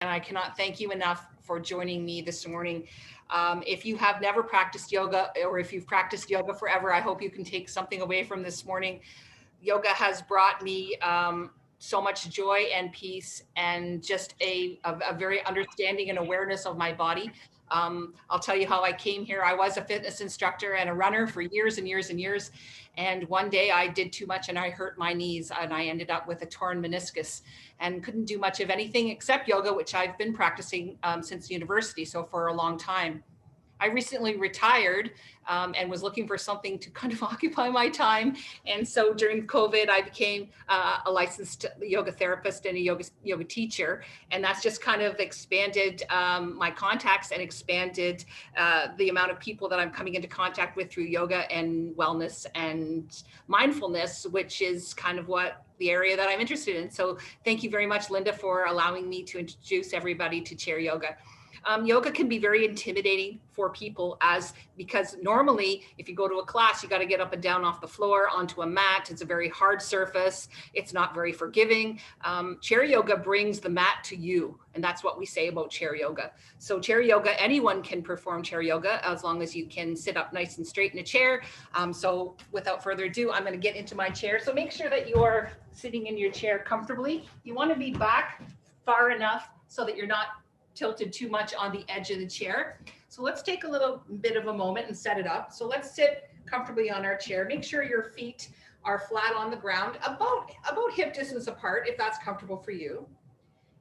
and I cannot thank you enough for joining me this morning. If you have never practiced yoga, or if you've practiced yoga forever, I hope you can take something away from this morning. Yoga has brought me so much joy and peace, and just a very understanding and awareness of my body. I'll tell you how I came here. I was a fitness instructor and a runner for years and years and years. And one day I did too much and I hurt my knees, and I ended up with a torn meniscus and couldn't do much of anything except yoga, which I've been practicing since university, so for a long time. I recently retired and was looking for something to kind of occupy my time. And so during COVID, I became a licensed yoga therapist and a yoga teacher. And that's just kind of expanded my contacts and expanded the amount of people that I'm coming into contact with through yoga and wellness and mindfulness, which is kind of what the area that I'm interested in. So thank you very much, Linda, for allowing me to introduce everybody to chair yoga. Yoga can be very intimidating for people, because normally if you go to a class, you got to get up and down off the floor onto a mat. It's a very hard surface. It's not very forgiving. Chair yoga brings the mat to you. And that's what we say about chair yoga. So chair yoga, anyone can perform chair yoga as long as you can sit up nice and straight in a chair. So without further ado, I'm going to get into my chair. So make sure that you're sitting in your chair comfortably. You want to be back far enough so that you're not tilted too much on the edge of the chair. So let's take a little bit of a moment and set it up. So let's sit comfortably on our chair. Make sure your feet are flat on the ground, about hip distance apart, if that's comfortable for you.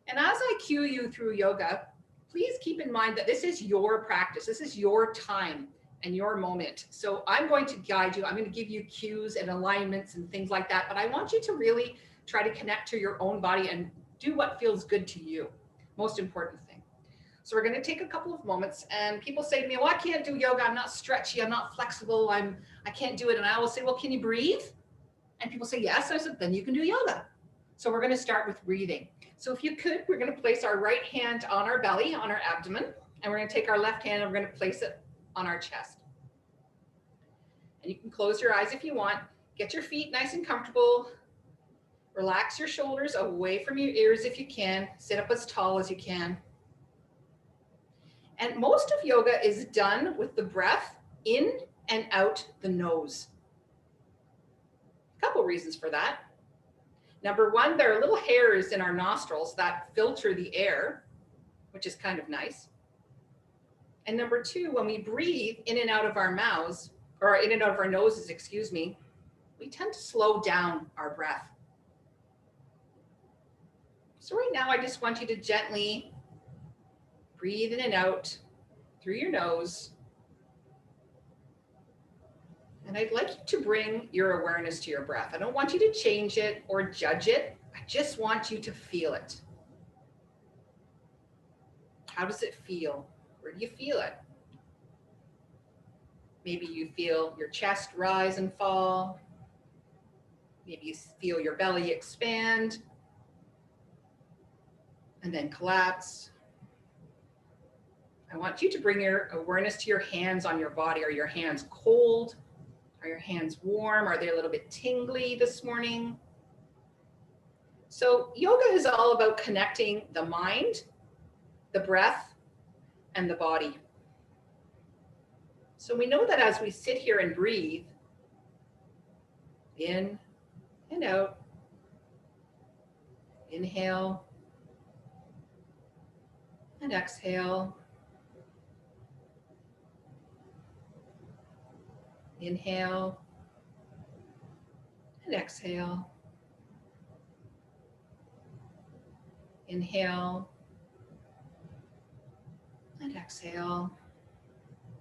And as I cue you through yoga, please keep in mind that this is your practice. This is your time and your moment. So I'm going to guide you. I'm going to give you cues and alignments and things like that. But I want you to really try to connect to your own body and do what feels good to you. Most important thing. So we're going to take a couple of moments, and people say to me, well, I can't do yoga. I'm not stretchy. I'm not flexible. I can't do it. And I always say, well, can you breathe? And people say, yes. I said, then you can do yoga. So we're going to start with breathing. So if you could, we're going to place our right hand on our belly, on our abdomen, and we're going to take our left hand and we're going to place it on our chest. And you can close your eyes if you want. Get your feet nice and comfortable. Relax your shoulders away from your ears if you can. Sit up as tall as you can. And most of yoga is done with the breath in and out the nose. A couple reasons for that. Number one, there are little hairs in our nostrils that filter the air, which is kind of nice. And number two, when we breathe in and out of our mouths, or in and out of our noses, we tend to slow down our breath. So right now, I just want you to gently breathe in and out through your nose. And I'd like you to bring your awareness to your breath. I don't want you to change it or judge it. I just want you to feel it. How does it feel? Where do you feel it? Maybe you feel your chest rise and fall. Maybe you feel your belly expand and then collapse. I want you to bring your awareness to your hands on your body. Are your hands cold? Are your hands warm? Are they a little bit tingly this morning? So yoga is all about connecting the mind, the breath, and the body. So we know that as we sit here and breathe, in and out, inhale and exhale. Inhale and exhale. Inhale and exhale.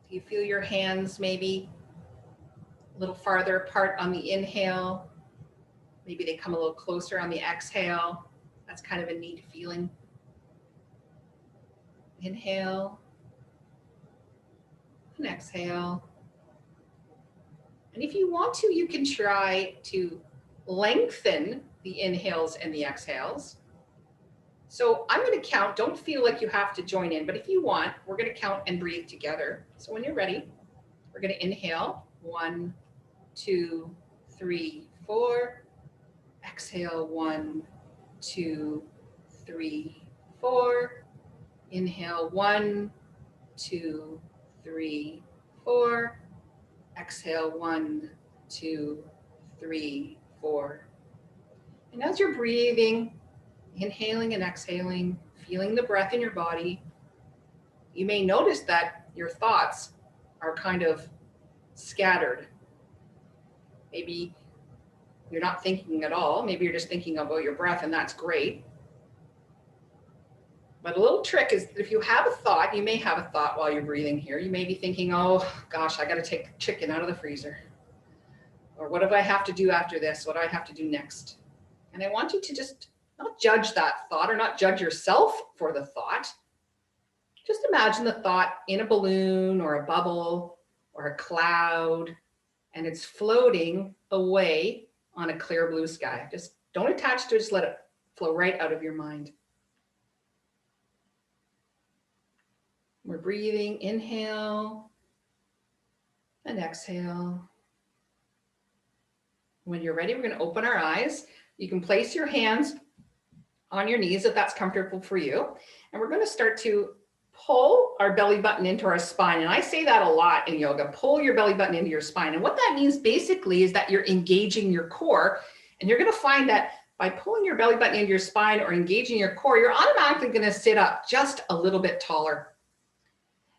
Do you feel your hands maybe a little farther apart on the inhale? Maybe they come a little closer on the exhale. That's kind of a neat feeling. Inhale and exhale. And if you want to, you can try to lengthen the inhales and the exhales. So I'm going to count. Don't feel like you have to join in, but if you want, we're going to count and breathe together. So when you're ready, we're going to inhale. 1, 2, 3, 4. Exhale. 1, 2, 3, 4. Inhale, 1, 2, 3, 4. Exhale, 1, 2, 3, 4. And as you're breathing, inhaling and exhaling, feeling the breath in your body, you may notice that your thoughts are kind of scattered. Maybe you're not thinking at all. Maybe you're just thinking about your breath, and that's great. But a little trick is if you have a thought, you may have a thought while you're breathing here. You may be thinking, oh gosh, I got to take the chicken out of the freezer. Or what do I have to do after this? What do I have to do next? And I want you to just not judge that thought or not judge yourself for the thought. Just imagine the thought in a balloon or a bubble or a cloud, and it's floating away on a clear blue sky. Just don't attach to it, just let it flow right out of your mind. We're breathing, inhale and exhale. When you're ready, we're going to open our eyes. You can place your hands on your knees if that's comfortable for you. And we're going to start to pull our belly button into our spine. And I say that a lot in yoga, pull your belly button into your spine. And what that means basically is that you're engaging your core. And you're going to find that by pulling your belly button into your spine or engaging your core, you're automatically going to sit up just a little bit taller.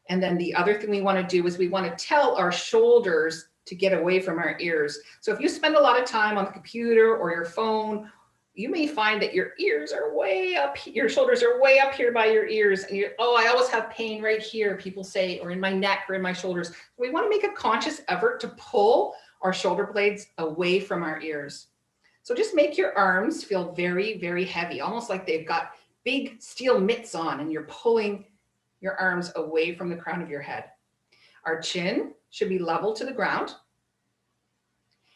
And then the other thing we want to do is we want to tell our shoulders to get away from our ears. So if you spend a lot of time on the computer or your phone, you may find that your ears are way up, your shoulders are way up here by your ears. And you're, oh, I always have pain right here, people say, or in my neck or in my shoulders. We want to make a conscious effort to pull our shoulder blades away from our ears. So just make your arms feel very, very heavy, almost like they've got big steel mitts on and you're pulling your arms away from the crown of your head. Our chin should be level to the ground.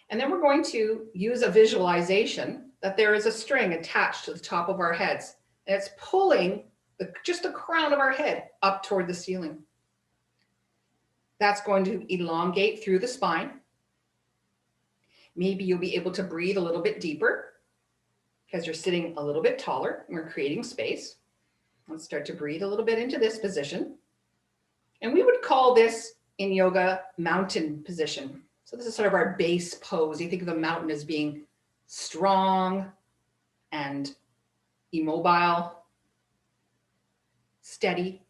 And then we're going to use a visualization that there is a string attached to the top of our heads. And it's pulling just the crown of our head up toward the ceiling. That's going to elongate through the spine. Maybe you'll be able to breathe a little bit deeper because you're sitting a little bit taller and we're creating space. Let's start to breathe a little bit into this position. And we would call this in yoga mountain position. So this is sort of our base pose. You think of the mountain as being strong and immobile, steady,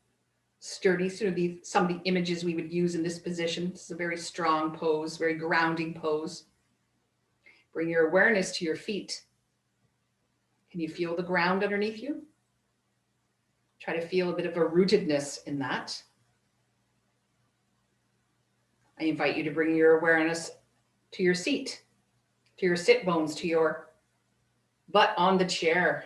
sturdy. So some of the images we would use in this position. This is a very strong pose, very grounding pose. Bring your awareness to your feet. Can you feel the ground underneath you? Try to feel a bit of a rootedness in that. I invite you to bring your awareness to your seat, to your sit bones, to your butt on the chair.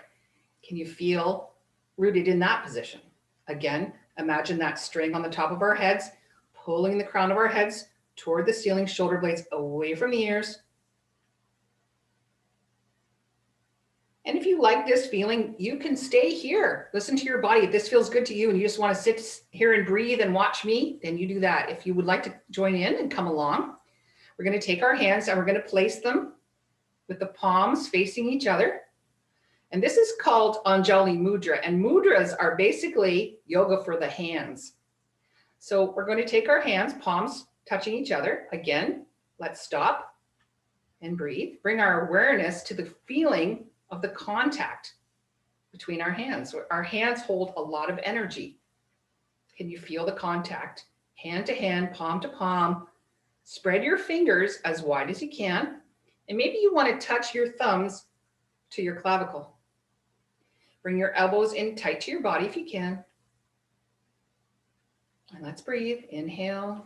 Can you feel rooted in that position? Again, imagine that string on the top of our heads, pulling the crown of our heads toward the ceiling, shoulder blades away from the ears. And if you like this feeling, you can stay here. Listen to your body. If this feels good to you and you just want to sit here and breathe and watch me, then you do that. If you would like to join in and come along, we're going to take our hands and we're going to place them with the palms facing each other. And this is called Anjali Mudra. And mudras are basically yoga for the hands. So we're going to take our hands, palms touching each other. Again, let's stop and breathe. Bring our awareness to the feeling of the contact between our hands. Our hands hold a lot of energy. Can you feel the contact? Hand to hand, palm to palm. Spread your fingers as wide as you can. And maybe you want to touch your thumbs to your clavicle. Bring your elbows in tight to your body if you can. And let's breathe. Inhale.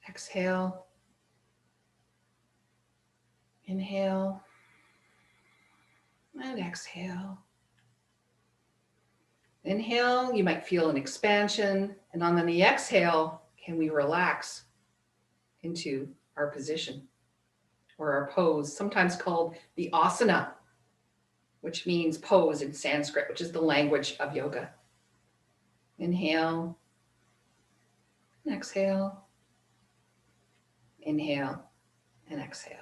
Exhale. Inhale. And exhale. Inhale, you might feel an expansion. And on the exhale, can we relax into our position or our pose, sometimes called the asana, which means pose in Sanskrit, which is the language of yoga. Inhale and exhale. Inhale and exhale.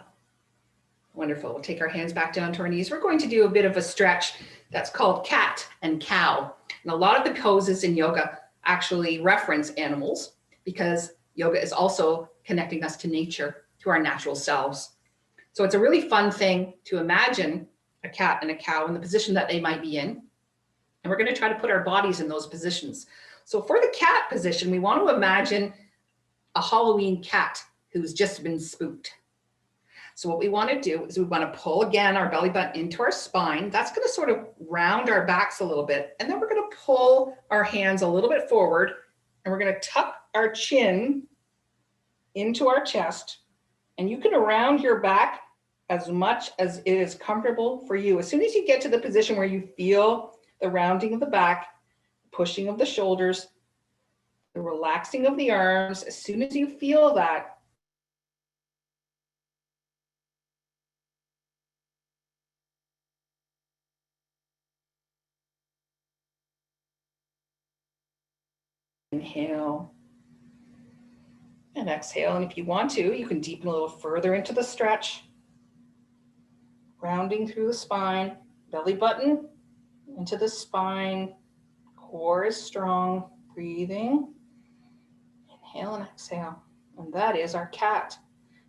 Wonderful. We'll take our hands back down to our knees. We're going to do a bit of a stretch That's called cat and cow. And a lot of the poses in yoga actually reference animals because yoga is also connecting us to nature, to our natural selves. So it's a really fun thing to imagine a cat and a cow in the position that they might be in. And we're going to try to put our bodies in those positions. So for the cat position, we want to imagine a Halloween cat who's just been spooked. So what we want to do is we want to pull again our belly button into our spine. That's going to sort of round our backs a little bit. And then we're going to pull our hands a little bit forward and we're going to tuck our chin into our chest. And you can round your back as much as it is comfortable for you. As soon as you get to the position where you feel the rounding of the back, pushing of the shoulders, the relaxing of the arms, as soon as you feel that, inhale and exhale. And if you want to, you can deepen a little further into the stretch, rounding through the spine, belly button into the spine, core is strong, breathing, inhale and exhale. And that is our cat.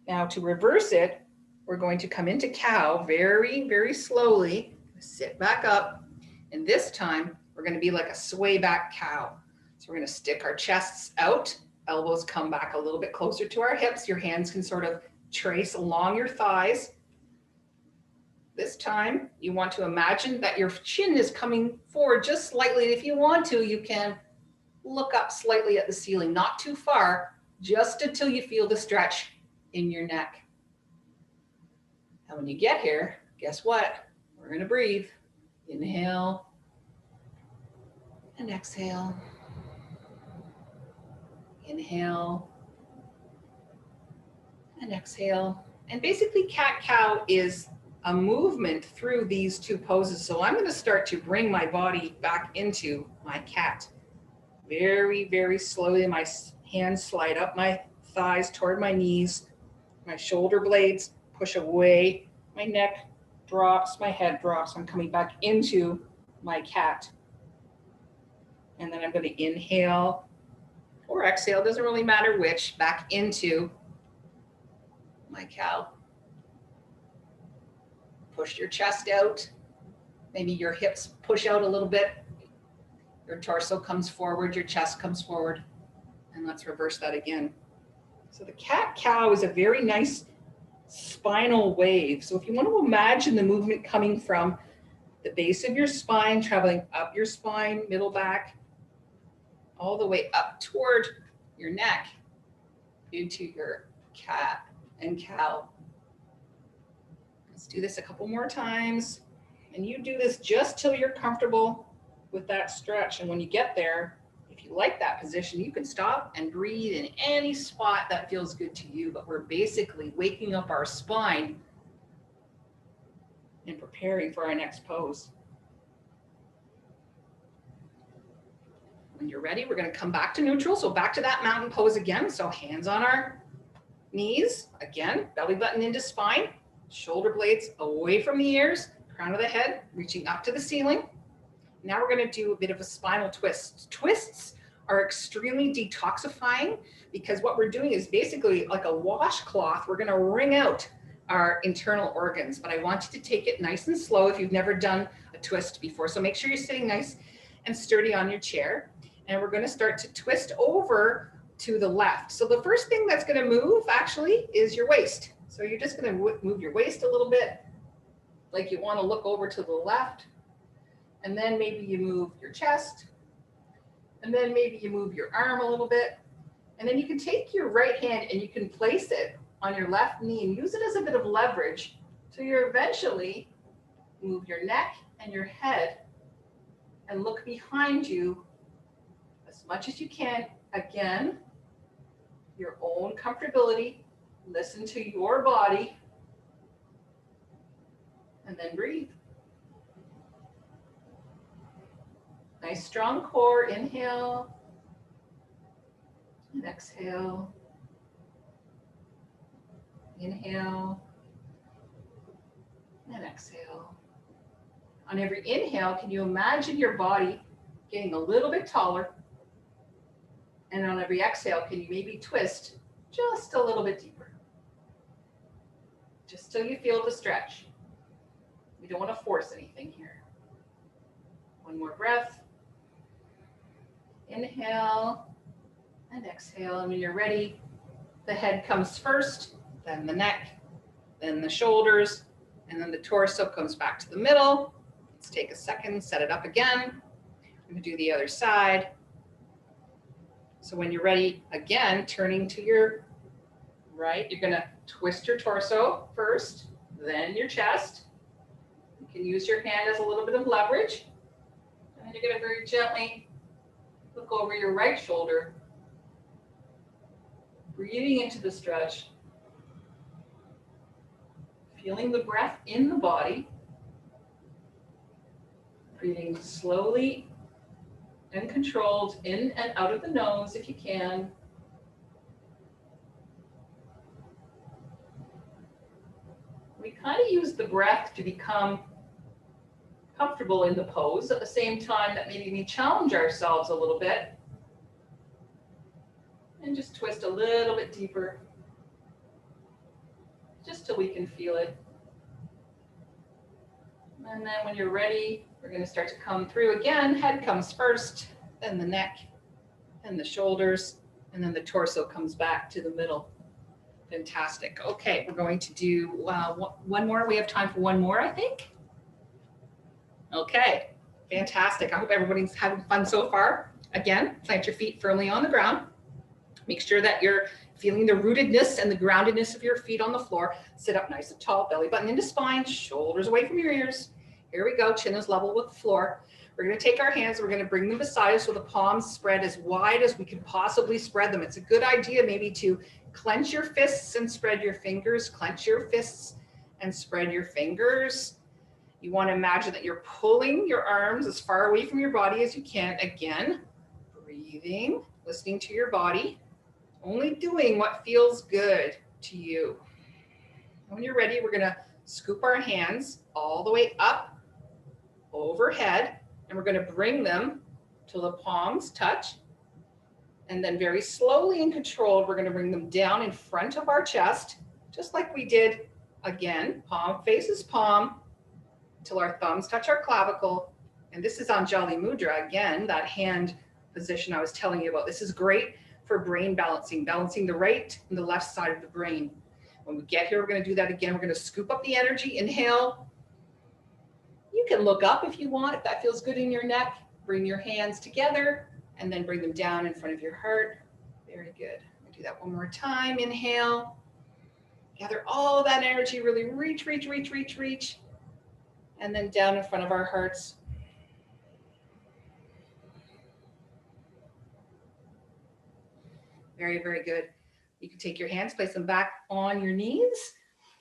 Now to reverse it, we're going to come into cow very, very slowly, sit back up. And this time we're going to be like a sway back cow. So we're going to stick our chests out, elbows come back a little bit closer to our hips. Your hands can sort of trace along your thighs. This time you want to imagine that your chin is coming forward just slightly. And if you want to, you can look up slightly at the ceiling, not too far, just until you feel the stretch in your neck. And when you get here, guess what? We're going to breathe. Inhale and exhale. Inhale and exhale. And basically cat-cow is a movement through these two poses. So I'm going to start to bring my body back into my cat. Very, very slowly, my hands slide up my thighs toward my knees. My shoulder blades push away. My neck drops, my head drops. I'm coming back into my cat. And then I'm going to inhale or exhale, doesn't really matter which, back into my cow. Push your chest out. Maybe your hips push out a little bit. Your torso comes forward, your chest comes forward. And let's reverse that again. So the cat-cow is a very nice spinal wave. So if you want to imagine the movement coming from the base of your spine, traveling up your spine, middle back, all the way up toward your neck, into your cat and cow. Let's do this a couple more times. And you do this just till you're comfortable with that stretch. And when you get there, if you like that position, you can stop and breathe in any spot that feels good to you. But we're basically waking up our spine and preparing for our next pose. When you're ready, we're going to come back to neutral. So back to that mountain pose again. So hands on our knees. Again, belly button into spine. Shoulder blades away from the ears. Crown of the head reaching up to the ceiling. Now we're going to do a bit of a spinal twist. Twists are extremely detoxifying because what we're doing is basically like a washcloth. We're going to wring out our internal organs, but I want you to take it nice and slow if you've never done a twist before. So make sure you're sitting nice and sturdy on your chair. And we're going to start to twist over to the left. So the first thing that's going to move actually is your waist. So you're just going to move your waist a little bit, like you want to look over to the left. And then maybe you move your chest. And then maybe you move your arm a little bit. And then you can take your right hand and you can place it on your left knee and use it as a bit of leverage. So you're eventually move your neck and your head and look behind you as much as you can. Again, your own comfortability. Listen to your body. And then breathe. Nice strong core. Inhale and exhale. Inhale and exhale. On every inhale, can you imagine your body getting a little bit taller? And on every exhale, can you maybe twist just a little bit deeper? Just till you feel the stretch. We don't want to force anything here. One more breath. Inhale and exhale. And when you're ready, the head comes first, then the neck, then the shoulders, and then the torso comes back to the middle. Let's take a second, set it up again. We're going to do the other side. So when you're ready, again, turning to your right, you're going to twist your torso first, then your chest. You can use your hand as a little bit of leverage. And you're going to very gently look over your right shoulder, breathing into the stretch, feeling the breath in the body, breathing slowly and controlled in and out of the nose if you can. We kind of use the breath to become comfortable in the pose at the same time that maybe we challenge ourselves a little bit. And just twist a little bit deeper, just till we can feel it. And then when you're ready, we're going to start to come through again. Head comes first, then the neck, then the shoulders, and then the torso comes back to the middle. Fantastic. Okay, we're going to do one more. We have time for one more, I think. Okay, fantastic. I hope everybody's having fun so far. Again, plant your feet firmly on the ground. Make sure that you're feeling the rootedness and the groundedness of your feet on the floor. Sit up nice and tall, belly button into spine, shoulders away from your ears. Here we go, chin is level with the floor. We're going to take our hands, we're going to bring them beside us with the palms spread as wide as we can possibly spread them. It's a good idea maybe to clench your fists and spread your fingers, clench your fists and spread your fingers. You want to imagine that you're pulling your arms as far away from your body as you can. Again, breathing, listening to your body, only doing what feels good to you. When you're ready, we're going to scoop our hands all the way up overhead, and we're going to bring them till the palms touch. And then very slowly and controlled, we're going to bring them down in front of our chest, just like we did again. Palm faces palm till our thumbs touch our clavicle. And this is Anjali Mudra, again, that hand position I was telling you about. This is great for brain balancing the right and the left side of the brain. When we get here, we're going to do that again. We're going to scoop up the energy. Inhale. You can look up if you want, if that feels good in your neck. Bring your hands together and then bring them down in front of your heart. Very good. We'll do that one more time. Inhale. Gather all that energy, really reach. And then down in front of our hearts. Very, very good. You can take your hands, place them back on your knees.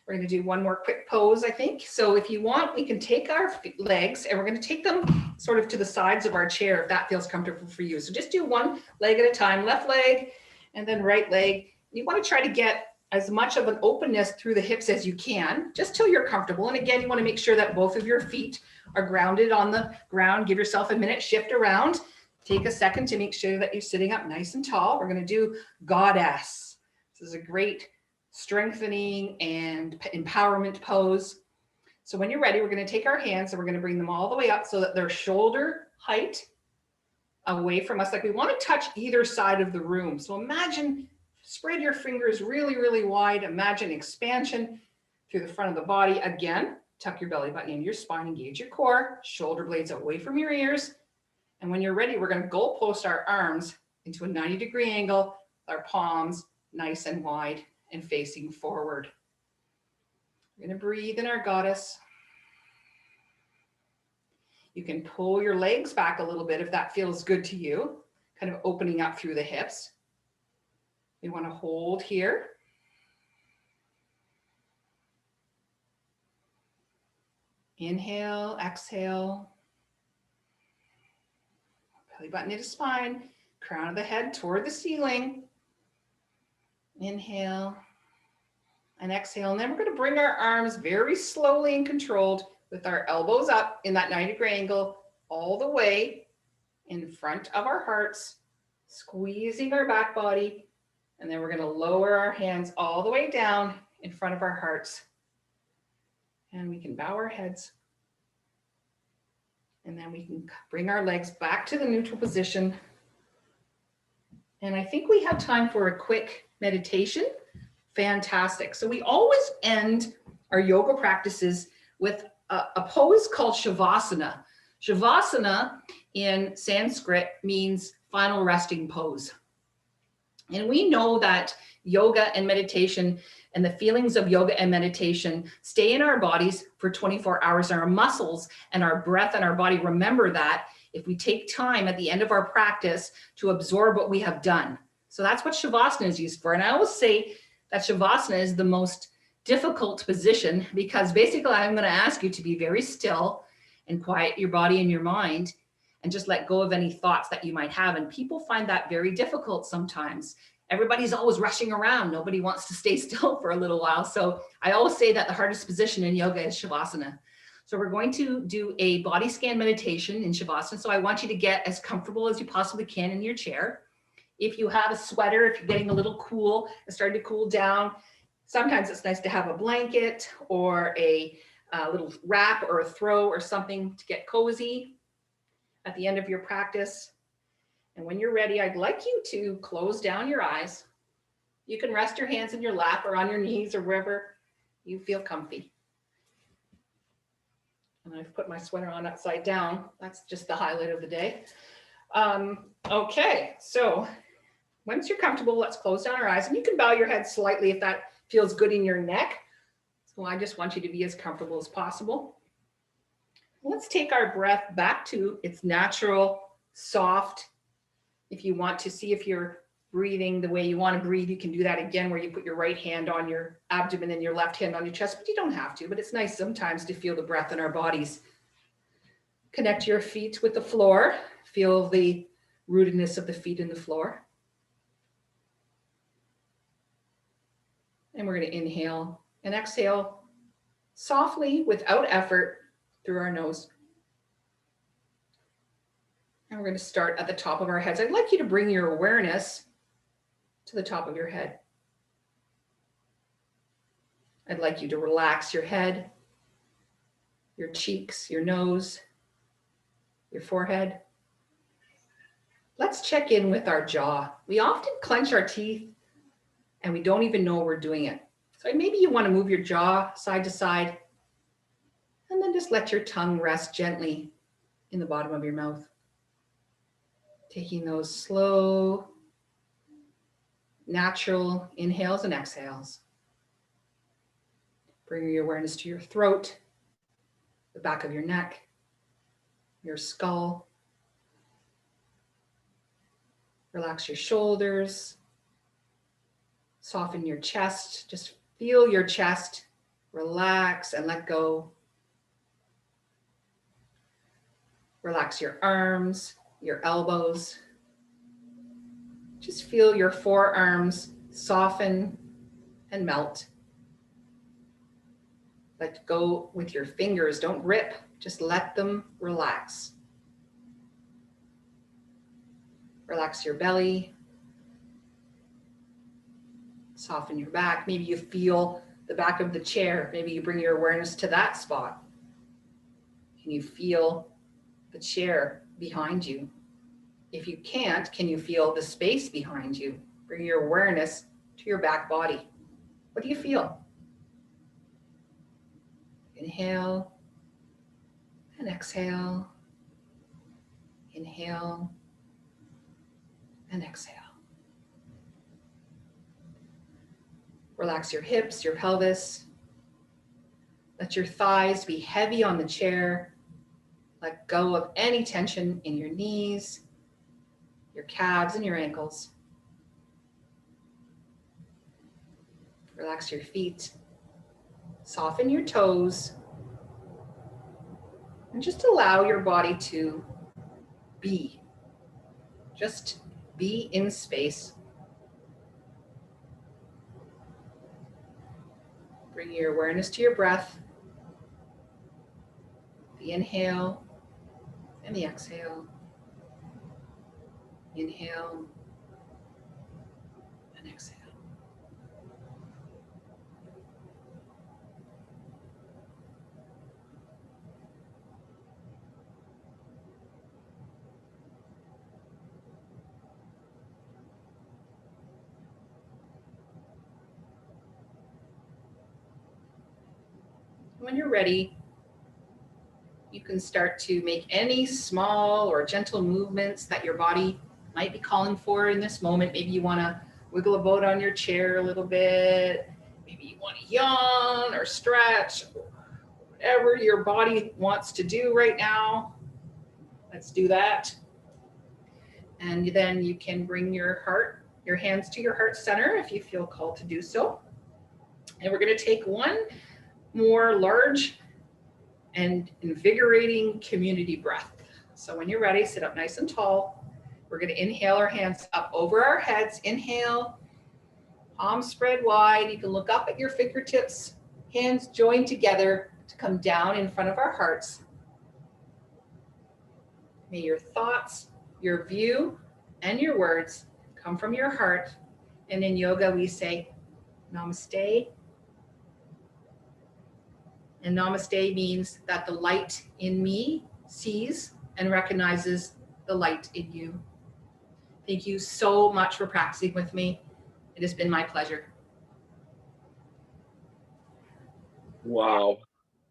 We're going to do one more quick pose, I think. So if you want, we can take our legs and we're going to take them sort of to the sides of our chair if that feels comfortable for you. So just do one leg at a time, left leg and then right leg. You want to try to get as much of an openness through the hips as you can, just till you're comfortable. And again, you want to make sure that both of your feet are grounded on the ground. Give yourself a minute, shift around. Take a second to make sure that you're sitting up nice and tall. We're going to do Goddess. This is a great strengthening and empowerment pose. So when you're ready, we're going to take our hands and we're going to bring them all the way up so that they're shoulder height away from us. Like we want to touch either side of the room. So imagine, spread your fingers really, really wide. Imagine expansion through the front of the body. Again, tuck your belly button into your spine, engage your core, shoulder blades away from your ears. And when you're ready, we're going to goalpost our arms into a 90-degree angle, our palms nice and wide and facing forward. We're going to breathe in our Goddess. You can pull your legs back a little bit if that feels good to you, kind of opening up through the hips. We want to hold here. Inhale, exhale. Belly button into spine, crown of the head toward the ceiling. Inhale and exhale. And then we're going to bring our arms very slowly and controlled with our elbows up in that 90-degree angle, all the way in front of our hearts, squeezing our back body. And then we're going to lower our hands all the way down in front of our hearts. And we can bow our heads. And then we can bring our legs back to the neutral position. And I think we have time for a quick meditation. Fantastic. So we always end our yoga practices with a pose called Shavasana. Shavasana in Sanskrit means final resting pose. And we know that yoga and meditation and the feelings of yoga and meditation stay in our bodies for 24 hours. Our muscles and our breath and our body remember that if we take time at the end of our practice to absorb what we have done. So that's what Shavasana is used for. And I always say that Shavasana is the most difficult position because basically I'm going to ask you to be very still and quiet your body and your mind and just let go of any thoughts that you might have. And people find that very difficult sometimes. Everybody's always rushing around. Nobody wants to stay still for a little while. So I always say that the hardest position in yoga is Shavasana. So we're going to do a body scan meditation in Shavasana. So I want you to get as comfortable as you possibly can in your chair. If you have a sweater, if you're getting a little cool, it's starting to cool down, sometimes it's nice to have a blanket or a little wrap or a throw or something to get cozy at the end of your practice. And when you're ready, I'd like you to close down your eyes. You can rest your hands in your lap or on your knees or wherever you feel comfy. And I've put my sweater on upside down. That's just the highlight of the day. Okay, so once you're comfortable, let's close down our eyes. And you can bow your head slightly if that feels good in your neck. So I just want you to be as comfortable as possible. Let's take our breath back to its natural, soft. If you want to see if you're breathing the way you want to breathe, you can do that again where you put your right hand on your abdomen and your left hand on your chest, but you don't have to. But it's nice sometimes to feel the breath in our bodies. Connect your feet with the floor. Feel the rootedness of the feet in the floor. And we're going to inhale and exhale softly without effort through our nose. And we're going to start at the top of our heads. I'd like you to bring your awareness to the top of your head. I'd like you to relax your head, your cheeks, your nose, your forehead. Let's check in with our jaw. We often clench our teeth and we don't even know we're doing it. So maybe you want to move your jaw side to side and then just let your tongue rest gently in the bottom of your mouth. Taking those slow, natural inhales and exhales. Bring your awareness to your throat, the back of your neck, your skull. Relax your shoulders. Soften your chest. Just feel your chest. Relax and let go. Relax your arms, your elbows. Just feel your forearms soften and melt. Let go with your fingers. Don't grip. Just let them relax. Relax your belly. Soften your back. Maybe you feel the back of the chair. Maybe you bring your awareness to that spot. Can you feel the chair behind you? If you can't, can you feel the space behind you? Bring your awareness to your back body. What do you feel? Inhale and exhale. Inhale and exhale. Relax your hips, your pelvis. Let your thighs be heavy on the chair. Let go of any tension in your knees, your calves, and your ankles. Relax your feet. Soften your toes. And just allow your body to be. Just be in space. Bring your awareness to your breath. The inhale and the exhale. Inhale and exhale. When you're ready, you can start to make any small or gentle movements that your body might be calling for in this moment. Maybe you want to wiggle about on your chair a little bit. Maybe you want to yawn or stretch. Whatever your body wants to do right now, let's do that. And then you can bring your hands to your heart center if you feel called to do so. And we're going to take one more large and invigorating community breath. So when you're ready, sit up nice and tall. We're going to inhale our hands up over our heads. Inhale, palms spread wide. You can look up at your fingertips, hands joined together to come down in front of our hearts. May your thoughts, your view, and your words come from your heart. And in yoga, we say namaste. And namaste means that the light in me sees and recognizes the light in you. Thank you so much for practicing with me. It has been my pleasure. Wow.